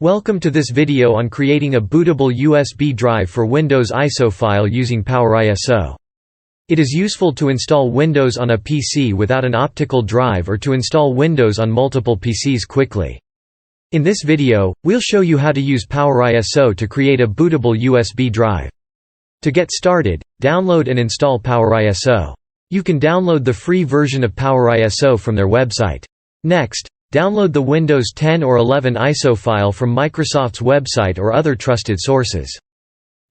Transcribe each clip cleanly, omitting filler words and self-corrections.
Welcome to this video on creating a bootable USB drive for Windows ISO file using PowerISO. It is useful to install Windows on a PC without an optical drive or to install Windows on multiple PCs quickly. In this video, we'll show you how to use PowerISO to create a bootable USB drive. To get started, download and install PowerISO. You can download the free version of PowerISO from their website. Next, download the Windows 10 or 11 ISO file from Microsoft's website or other trusted sources.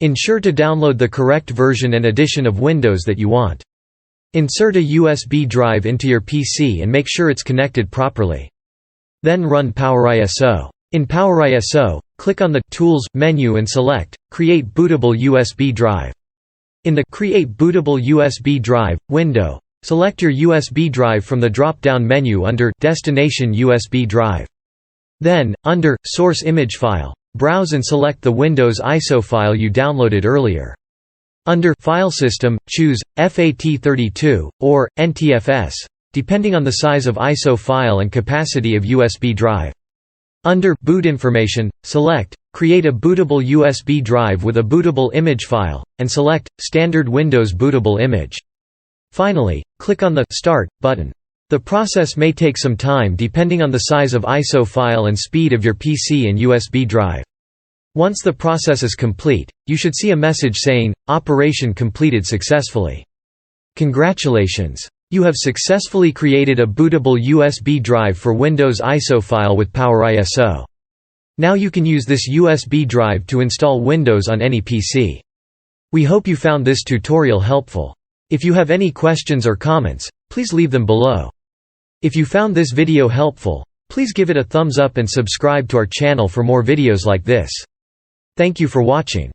Ensure to download the correct version and edition of Windows that you want. Insert a USB drive into your PC and make sure it's connected properly. Then run PowerISO. In PowerISO, click on the Tools menu and select Create Bootable USB Drive. In the Create Bootable USB Drive window, select your USB drive from the drop-down menu under Destination USB Drive. Then, under Source Image File, browse and select the Windows ISO file you downloaded earlier. Under File System, choose FAT32 or NTFS, depending on the size of ISO file and capacity of USB drive. Under Boot Information, select Create a bootable USB drive with a bootable image file, and select Standard Windows Bootable Image. Finally, click on the Start button. The process may take some time depending on the size of ISO file and speed of your PC and USB drive. Once the process is complete, you should see a message saying, "Operation completed successfully." Congratulations! You have successfully created a bootable USB drive for Windows ISO file with PowerISO. Now you can use this USB drive to install Windows on any PC. We hope you found this tutorial helpful. If you have any questions or comments, please leave them below. If you found this video helpful, please give it a thumbs up and subscribe to our channel for more videos like this. Thank you for watching.